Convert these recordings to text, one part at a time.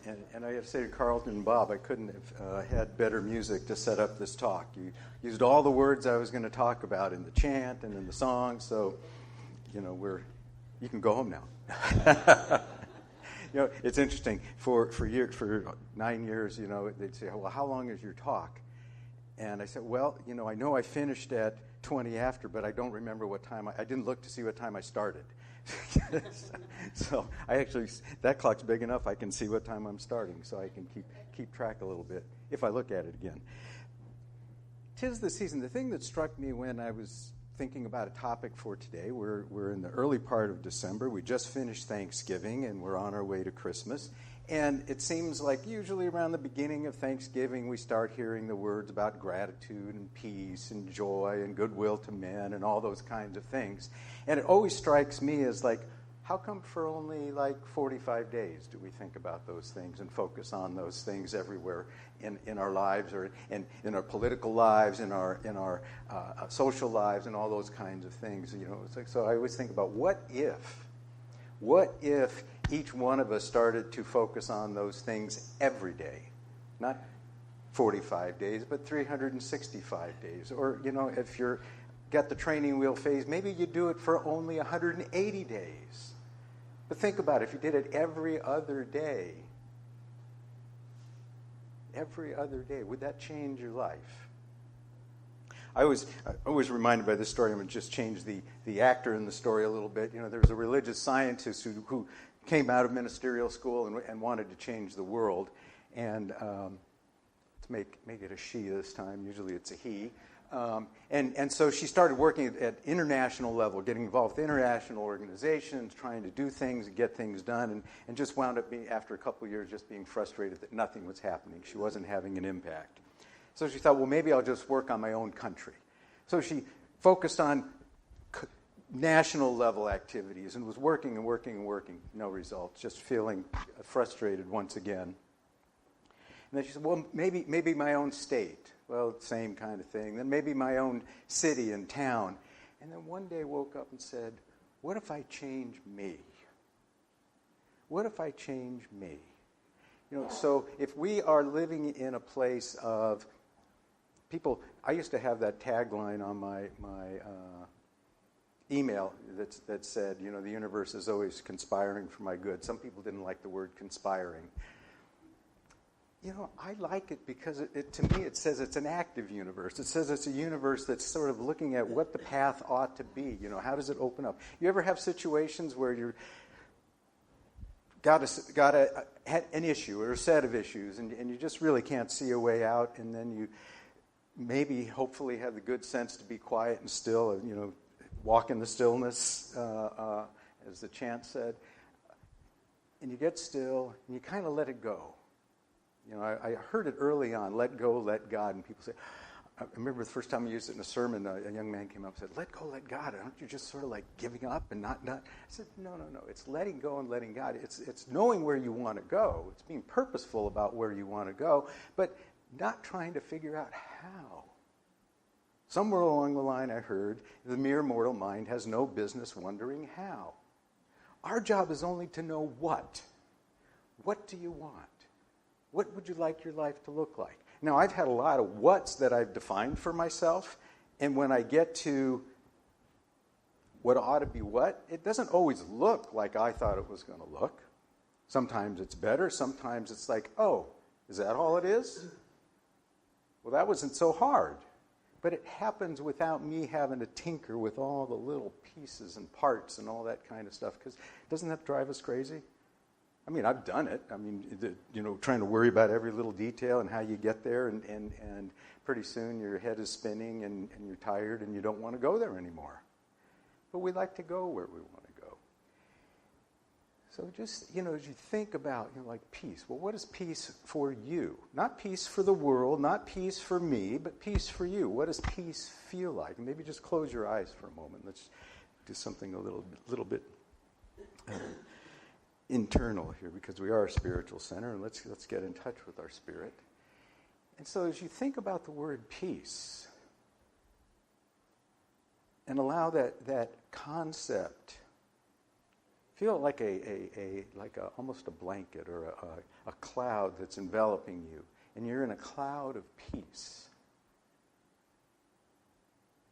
And I got to say to Carlton and Bob, I couldn't have had better music to set up this talk. You used all the words I was going to talk about in the chant and in the song, so, you can go home now. It's interesting. For 9 years, they'd say, well, how long is your talk? And I said, well, I know I finished at 20 after, but I don't remember what time. I didn't look to see what time I started. So I actually, that clock's big enough, I can see what time I'm starting, so I can keep track a little bit if I look at it again. 'Tis the season. The thing that struck me when I was thinking about a topic for today, we're in the early part of December. We just finished Thanksgiving, and we're on our way to Christmas. And it seems like usually around the beginning of Thanksgiving, we start hearing the words about gratitude and peace and joy and goodwill to men and all those kinds of things. And it always strikes me as like, how come for only like 45 days do we think about those things and focus on those things everywhere in our lives, or in our political lives, in our social lives, and all those kinds of things? It's like, so I always think about what if each one of us started to focus on those things every day, not 45 days, but 365 days. Or, if you're got the training wheel phase, maybe you do it for only 180 days. But think about it, if you did it every other day, would that change your life? I was reminded by this story. I'm going to just change the actor in the story a little bit. There was a religious scientist who came out of ministerial school and wanted to change the world. And to make it a she this time, usually it's a he. And so she started working at international level, getting involved with international organizations, trying to do things and get things done, and just wound up after a couple of years just being frustrated that nothing was happening. She wasn't having an impact. So she thought, well, maybe I'll just work on my own country. So she focused on national level activities and was working and working and working. No results, just feeling frustrated once again. And then she said, well, maybe my own state. Well, same kind of thing. Then maybe my own city and town. And then one day woke up and said, what if I change me? What if I change me? So if we are living in a place of people, I used to have that tagline on my email that said, the universe is always conspiring for my good. Some people didn't like the word conspiring. I like it because to me it says it's an active universe. It says it's a universe that's sort of looking at what the path ought to be. How does it open up? You ever have situations where you're got an issue or a set of issues, and you just really can't see a way out, and then you maybe, hopefully, have the good sense to be quiet and still, walk in the stillness, as the chant said, and you get still, and you kind of let it go. I heard it early on, let go, let God, and people say, I remember the first time I used it in a sermon, a young man came up and said, let go, let God. Aren't you just sort of like giving up and not? I said, no. It's letting go and letting God. It's knowing where you want to go. It's being purposeful about where you want to go, but not trying to figure out how. Somewhere along the line I heard, the mere mortal mind has no business wondering how. Our job is only to know what. What do you want? What would you like your life to look like? Now, I've had a lot of what's that I've defined for myself, and when I get to what ought to be what, it doesn't always look like I thought it was going to look. Sometimes it's better. Sometimes it's like, oh, is that all it is? Well, that wasn't so hard. But it happens without me having to tinker with all the little pieces and parts and all that kind of stuff, because doesn't that drive us crazy? I mean, I've done it. I mean, trying to worry about every little detail and how you get there, and pretty soon your head is spinning and you're tired and you don't want to go there anymore. But we like to go where we want to go. So just, as you think about, like peace. Well, what is peace for you? Not peace for the world, not peace for me, but peace for you. What does peace feel like? And maybe just close your eyes for a moment. Let's do something a little bit internal here, because we are a spiritual center, and let's get in touch with our spirit. And so as you think about the word peace, and allow that concept Feel like almost a blanket or a cloud that's enveloping you, and you're in a cloud of peace.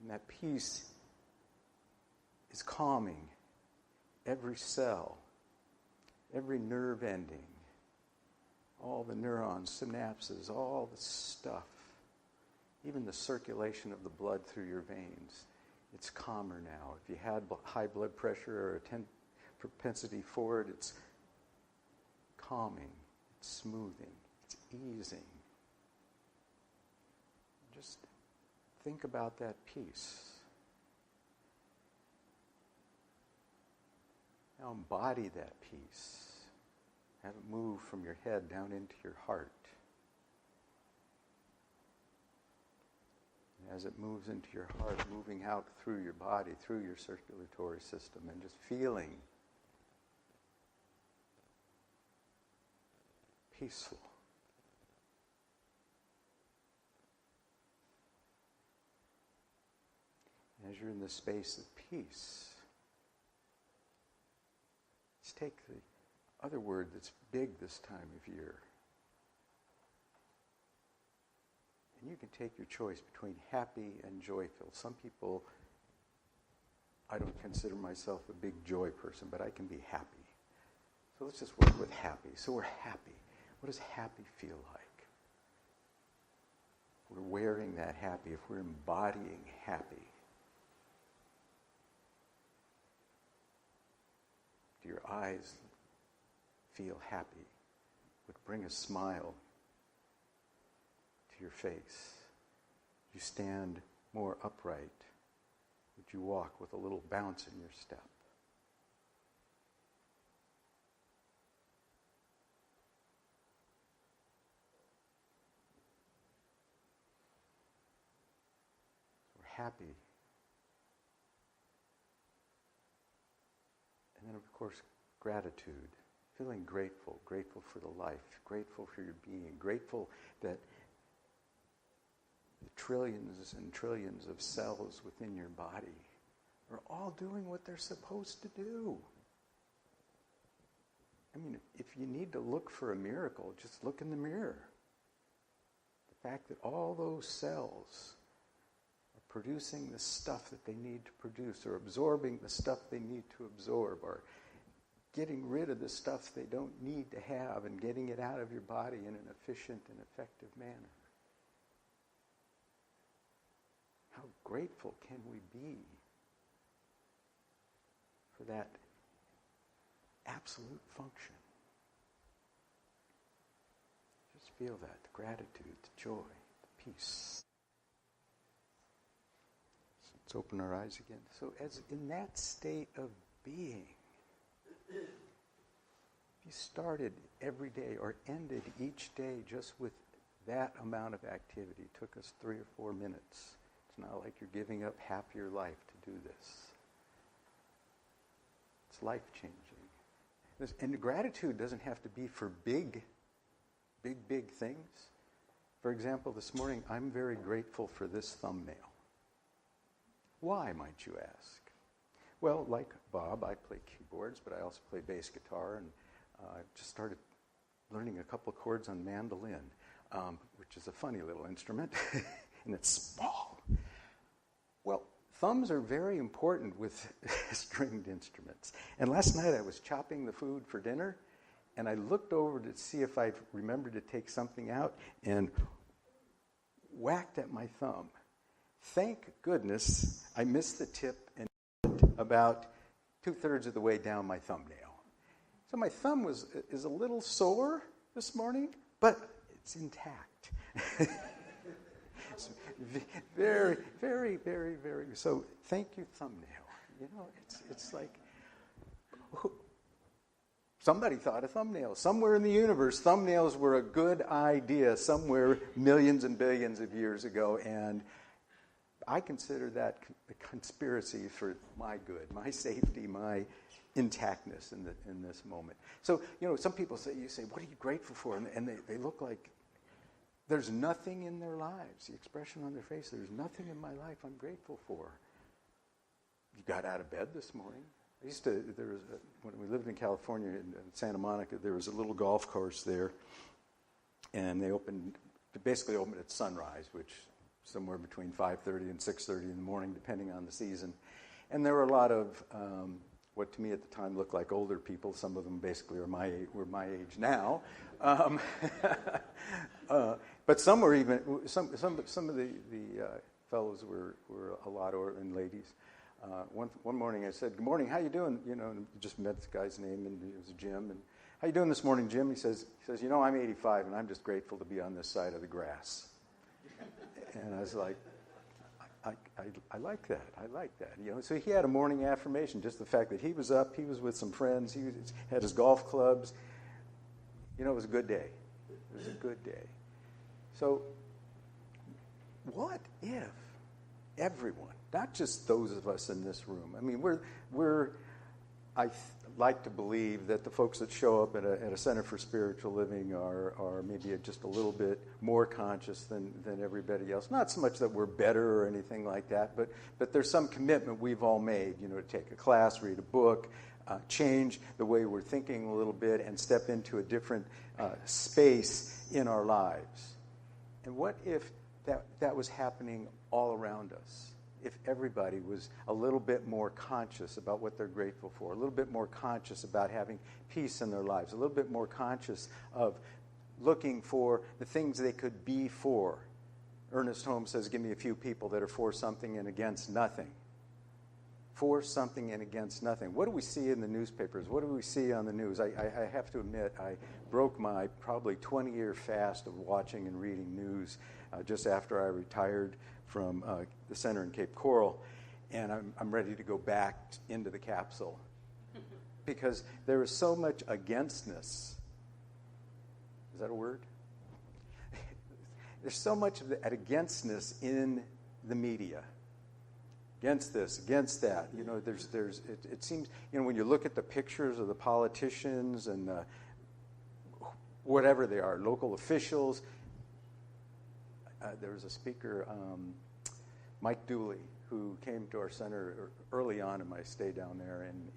And that peace is calming every cell, every nerve ending, all the neurons, synapses, all the stuff, even the circulation of the blood through your veins. It's calmer now. If you had high blood pressure or a propensity for it, it's calming, it's smoothing, it's easing. Just think about that peace. Now embody that peace. Have it move from your head down into your heart. And as it moves into your heart, moving out through your body, through your circulatory system, and just feeling peaceful. As you're in the space of peace, let's take the other word that's big this time of year. And you can take your choice between happy and joyful. Some people, I don't consider myself a big joy person, but I can be happy. So let's just work with happy. So we're happy. What does happy feel like? If we're wearing that happy, if we're embodying happy, do your eyes feel happy? Would bring a smile to your face? You stand more upright? Would you walk with a little bounce in your step? We're happy. And then, of course, gratitude. Feeling grateful, grateful for the life, grateful for your being, grateful that the trillions and trillions of cells within your body are all doing what they're supposed to do. I mean, if you need to look for a miracle, just look in the mirror. The fact that all those cells are producing the stuff that they need to produce, or absorbing the stuff they need to absorb, or getting rid of the stuff they don't need to have and getting it out of your body in an efficient and effective manner. How grateful can we be for that absolute function? Just feel that, the gratitude, the joy, the peace. So let's open our eyes again. So as in that state of being, if you started every day or ended each day just with that amount of activity, it took us 3 or 4 minutes. It's not like you're giving up half your life to do this. It's life-changing. And gratitude doesn't have to be for big things. For example, this morning, I'm very grateful for this thumbnail. Why, might you ask? Well, like Bob, I play keyboards, but I also play bass guitar, and I just started learning a couple of chords on mandolin, which is a funny little instrument, and it's small. Well, thumbs are very important with stringed instruments. And last night I was chopping the food for dinner, and I looked over to see if I remembered to take something out, and whacked at my thumb. Thank goodness I missed the tip and about 2/3 of the way down my thumbnail. So my thumb is a little sore this morning, but it's intact. It's very, very, very, very. So thank you, thumbnail. You know, it's like somebody thought of thumbnails. Somewhere in the universe, thumbnails were a good idea somewhere millions and billions of years ago, and I consider that a conspiracy for my good, my safety, my intactness in this moment. So, some people say, what are you grateful for? And they look like there's nothing in their lives. The expression on their face, there's nothing in my life I'm grateful for. You got out of bed this morning. When we lived in California, in Santa Monica, there was a little golf course there, and they basically opened at sunrise, which somewhere between 5:30 and 6:30 in the morning, depending on the season. And there were a lot of what to me at the time looked like older people. Some of them basically were my age now. But some were even some of the fellows were a lot older, and ladies. One morning I said, "Good morning, how you doing?" And just met the guy's name, and it was Jim. And how you doing this morning, Jim? He says, I'm 85, and I'm just grateful to be on this side of the grass. And I was like, I like that. I like that. So he had a morning affirmation, just the fact that he was up, he was with some friends, he had his golf clubs. It was a good day. It was a good day. So what if everyone, not just those of us in this room, I mean, I like to believe that the folks that show up at a Center for Spiritual Living are maybe just a little bit more conscious than everybody else. Not so much that we're better or anything like that, but there's some commitment we've all made, to take a class, read a book, change the way we're thinking a little bit, and step into a different space in our lives. And what if that was happening all around us? If everybody was a little bit more conscious about what they're grateful for, a little bit more conscious about having peace in their lives, a little bit more conscious of looking for the things they could be for. Ernest Holmes says, give me a few people that are for something and against nothing. For something and against nothing. What do we see in the newspapers? What do we see on the news? I have to admit, I broke my probably 20-year fast of watching and reading news just after I retired from the center in Cape Coral, and I'm ready to go back into the capsule because there is so much againstness. Is that a word? There's so much of that againstness in the media. Against this, against that. It seems, when you look at the pictures of the politicians and whatever they are, local officials. There was a speaker, Mike Dooley, who came to our center early on in my stay down there, and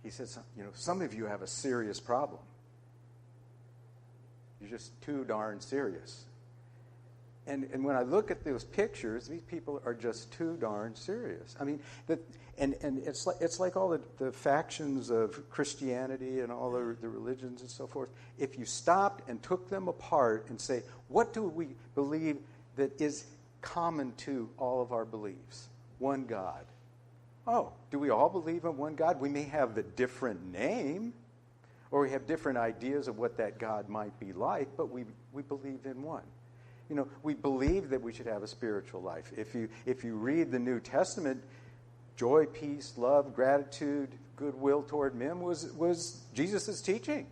he said, some of you have a serious problem. You're just too darn serious. And when I look at those pictures, these people are just too darn serious. I mean, and it's like all the factions of Christianity and all the religions and so forth. If you stopped and took them apart and say, what do we believe that is common to all of our beliefs? One God. Oh, do we all believe in one God? We may have a different name, or we have different ideas of what that God might be like, but we believe in one. We believe that we should have a spiritual life. If you read the New Testament, joy, peace, love, gratitude, goodwill toward men was Jesus' teaching.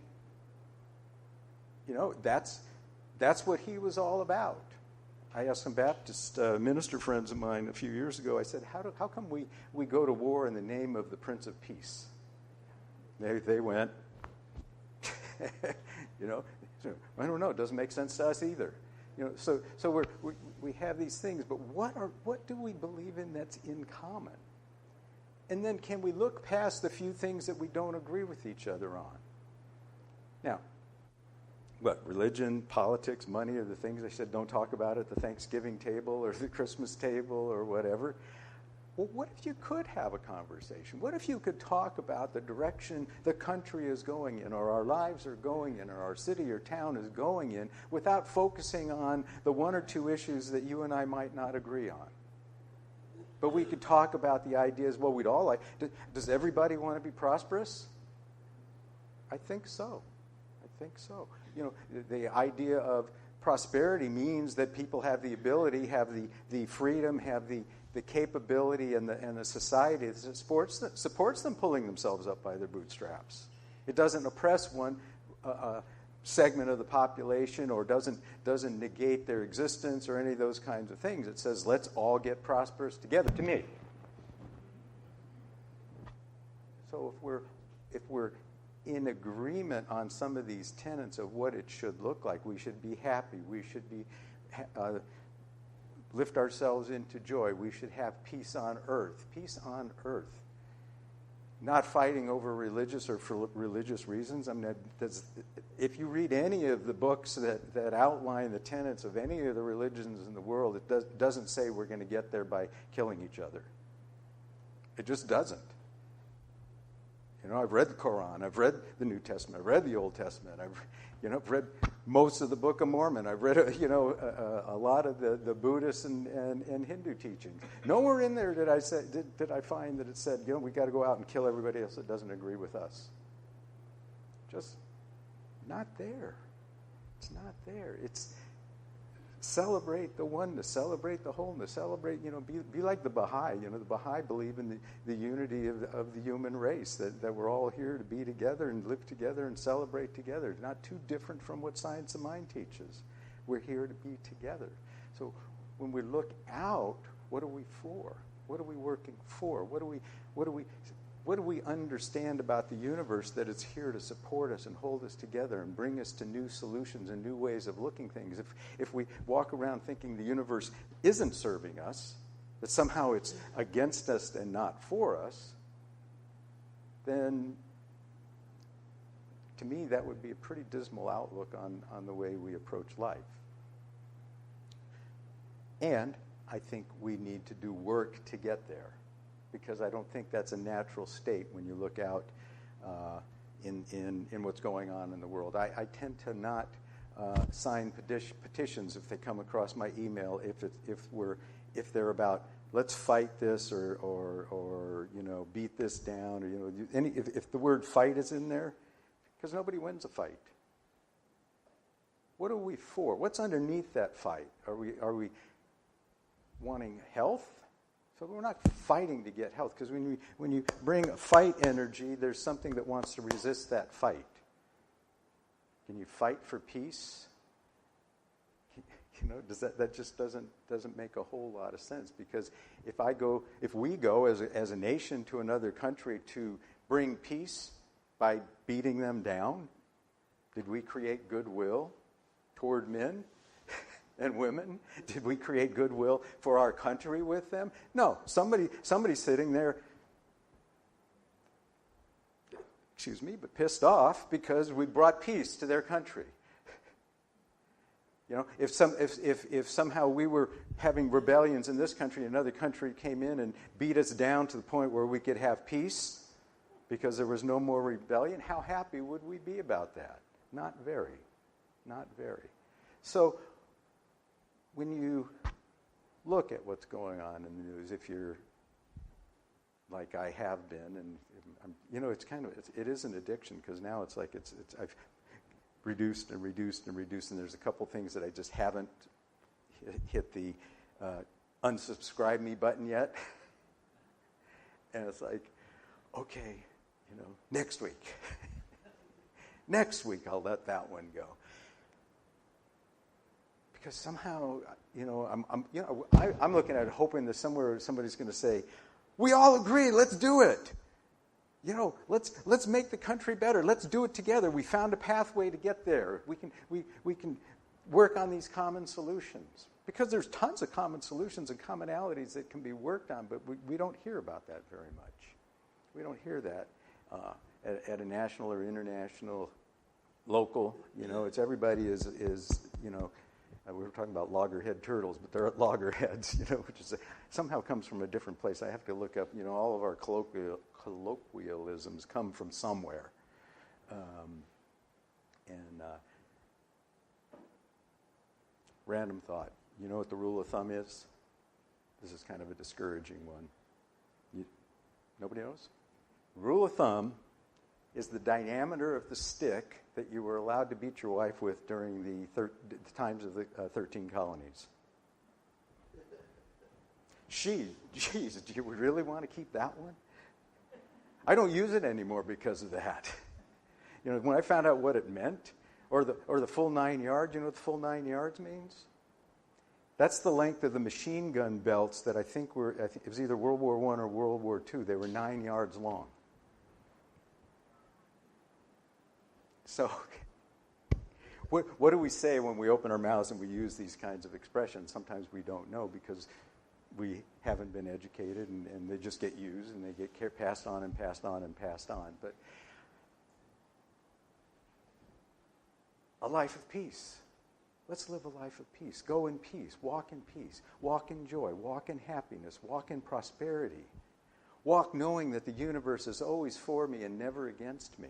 That's what he was all about. I asked some Baptist minister friends of mine a few years ago, I said, how come we go to war in the name of the Prince of Peace? They went, I don't know, it doesn't make sense to us either. So we have these things, but what do we believe in that's in common? And then can we look past the few things that we don't agree with each other on? Now, religion, politics, money are the things I said don't talk about at the Thanksgiving table or the Christmas table or whatever. Well, what if you could have a conversation? What if you could talk about the direction the country is going in, or our lives are going in, or our city or town is going in, without focusing on the one or two issues that you and I might not agree on? But we could talk about the ideas, we'd all like. Does everybody want to be prosperous? I think so. The idea of prosperity means that people have the ability, have the freedom, have the capability and the society that supports them pulling themselves up by their bootstraps. It doesn't oppress one segment of the population or doesn't negate their existence or any of those kinds of things. It says, let's all get prosperous together, to me. So if we're in agreement on some of these tenets of what it should look like, we should be happy, we should be lift ourselves into joy. We should have peace on earth. Peace on earth. not fighting over religious or for religious reasons. I mean, if you read any of the books that outline the tenets of any of the religions in the world, it doesn't say we're going to get there by killing each other. It just doesn't. You know, I've read the Quran, I've read the New Testament, I've read the Old Testament, I've read most of the Book of Mormon, I've read a lot of the Buddhist and Hindu teachings. Nowhere in there did I find that it said, we got to go out and kill everybody else that doesn't agree with us. Just not there. It's not there. It's celebrate the oneness, celebrate the wholeness, celebrate, be like the Baha'i. The Baha'i believe in the unity of the human race, that we're all here to be together and live together and celebrate together. Not too different from what Science of Mind teaches. We're here to be together. So when we look out, what are we for? What are we working for? What do we understand about the universe that it's here to support us and hold us together and bring us to new solutions and new ways of looking things? If we walk around thinking the universe isn't serving us, that somehow it's against us and not for us, then to me that would be a pretty dismal outlook on the way we approach life. And I think we need to do work to get there, because I don't think that's a natural state when you look out in what's going on in the world. I tend to not sign petitions if they come across my email if they're about let's fight this or beat this down, or if the word fight is in there, because nobody wins a fight. What are we for? What's underneath that fight? Are we wanting health? So we're not fighting to get health, because when you bring fight energy, there's something that wants to resist that fight. Can you fight for peace? That just doesn't make a whole lot of sense, because if we go as a nation to another country to bring peace by beating them down, did we create goodwill toward men and women? Did we create goodwill for our country with them? No. Somebody's sitting there, but pissed off because we brought peace to their country. If somehow we were having rebellions in this country, another country came in and beat us down to the point where we could have peace because there was no more rebellion, how happy would we be about that? Not very. Not very. So when you look at what's going on in the news, if you're like I have been, and it is an addiction, because now it's like I've reduced and reduced and reduced, and there's a couple things that I just haven't hit the unsubscribe me button yet, and it's like, okay, next week, I'll let that one go. Because somehow, I'm looking at it hoping that somewhere somebody's going to say, we all agree, let's do it. Let's make the country better. Let's do it together. We found a pathway to get there. We can work on these common solutions. Because there's tons of common solutions and commonalities that can be worked on, but we don't hear about that very much. We don't hear that at a national or international, local. It's everybody is we were talking about loggerhead turtles, but they're at loggerheads, which is somehow comes from a different place. I have to look up, all of our colloquialisms come from somewhere. Random thought. You know what the rule of thumb is? This is kind of a discouraging one. Nobody knows? Rule of thumb is the diameter of the stick that you were allowed to beat your wife with during the times of the 13 colonies. Jeez, do you really want to keep that one? I don't use it anymore because of that. When I found out what it meant, or the full 9 yards, you know what the full 9 yards means? That's the length of the machine gun belts that I think it was either World War I or World War II. They were 9 yards long. So, what do we say when we open our mouths and we use these kinds of expressions? Sometimes we don't know, because we haven't been educated, and they just get used, and they get passed on and passed on and passed on. But a life of peace. Let's live a life of peace. Go in peace. Walk in peace. Walk in joy. Walk in happiness. Walk in prosperity. Walk knowing that the universe is always for me and never against me.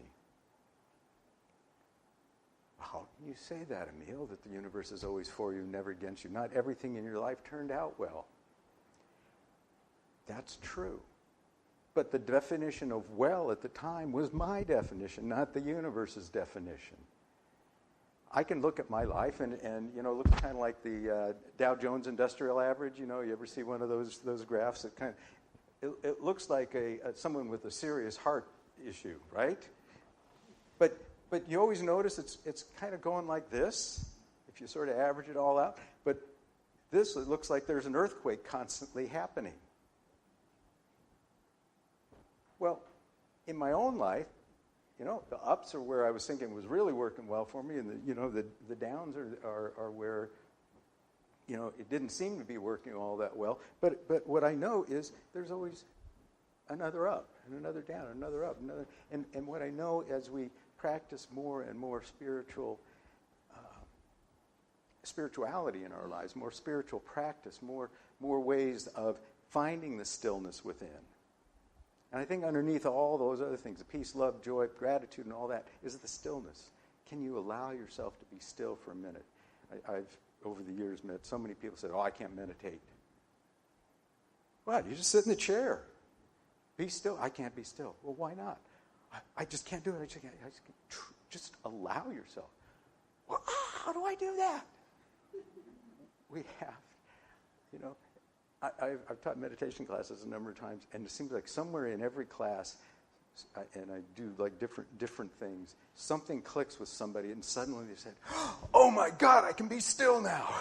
How can you say that, Emile, that the universe is always for you and never against you? Not everything in your life turned out well. That's true. But the definition of well at the time was my definition, not the universe's definition. I can look at my life and look kind of like the Dow Jones Industrial Average. You ever see one of those graphs? It looks like someone with a serious heart issue, right? But you always notice it's kind of going like this, if you sort of average it all out. But it looks like there's an earthquake constantly happening. Well, in my own life, the ups are where I was thinking was really working well for me, and the downs are where it didn't seem to be working all that well. But what I know is there's always another up and another down, another up, another. And what I know as we practice more and more spirituality in our lives, more spiritual practice, more ways of finding the stillness within. And I think underneath all those other things, the peace, love, joy, gratitude, and all that, is the stillness. Can you allow yourself to be still for a minute? I've, over the years, met so many people who said, I can't meditate. What? You just sit in the chair. Be still. I can't be still. Well, why not? I just can't do it. I just can't. Just allow yourself. Well, how do I do that? We have, I've taught meditation classes a number of times, and it seems like somewhere in every class, and I do like different things, something clicks with somebody, and suddenly they said, oh my God, I can be still now.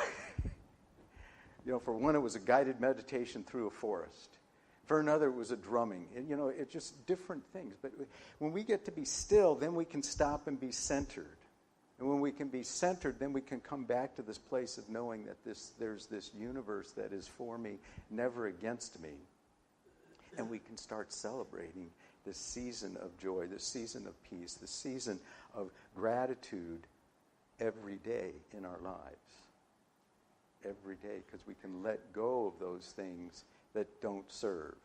For one, it was a guided meditation through a forest. For another, it was a drumming. And, it's just different things. But when we get to be still, then we can stop and be centered. And when we can be centered, then we can come back to this place of knowing that there's this universe that is for me, never against me. And we can start celebrating this season of joy, this season of peace, this season of gratitude every day in our lives. Every day, because we can let go of those things that don't serve.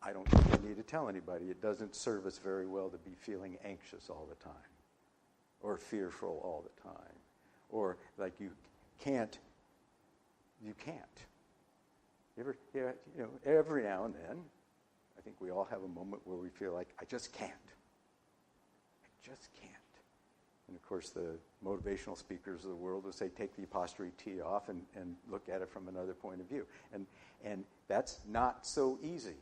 I don't think I need to tell anybody it doesn't serve us very well to be feeling anxious all the time, or fearful all the time, or like you can't. Every now and then, I think we all have a moment where we feel like, I just can't. I just can't. And of course, the motivational speakers of the world will say, take the apostrophe T off and look at it from another point of view. And that's not so easy.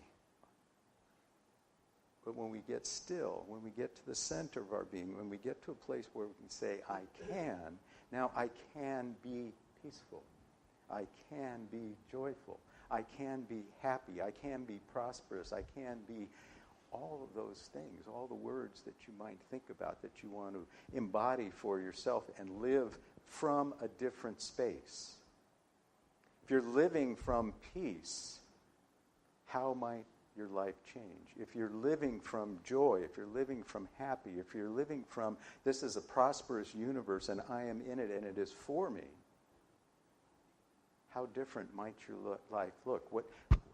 But when we get still, when we get to the center of our being, when we get to a place where we can say, I can be peaceful. I can be joyful. I can be happy. I can be prosperous. I can be all of those things, all the words that you might think about that you want to embody for yourself and live from a different space. If you're living from peace, how might your life change? If you're living from joy, if you're living from happy, if you're living from this is a prosperous universe and I am in it and it is for me, how different might your life look?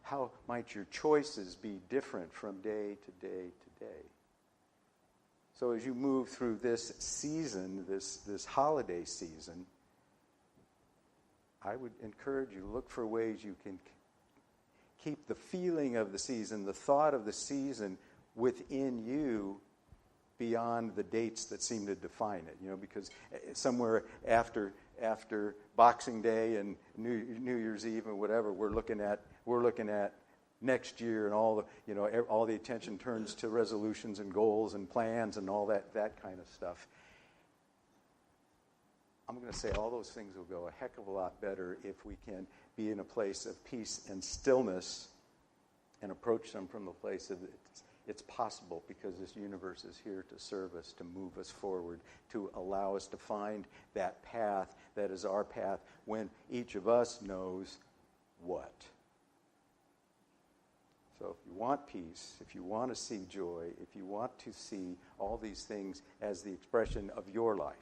How might your choices be different from day to day to day? So as you move through this season, this holiday season, I would encourage you to look for ways you can keep the feeling of the season, the thought of the season within you beyond the dates that seem to define it. Because somewhere after Boxing Day and New Year's Eve and whatever, we're looking at next year, and all the attention turns to resolutions and goals and plans and all that kind of stuff. I'm going to say all those things will go a heck of a lot better if we can be in a place of peace and stillness and approach them from the place of It's possible because this universe is here to serve us, to move us forward, to allow us to find that path that is our path when each of us knows what. So if you want peace, if you want to see joy, if you want to see all these things as the expression of your life,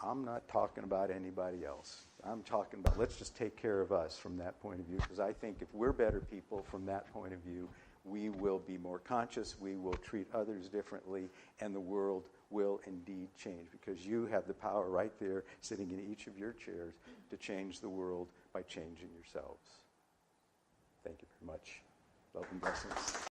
I'm not talking about anybody else. I'm talking about let's just take care of us from that point of view, because I think if we're better people from that point of view, we will be more conscious, we will treat others differently, and the world will indeed change, because you have the power right there sitting in each of your chairs to change the world by changing yourselves. Thank you very much. Love and blessings.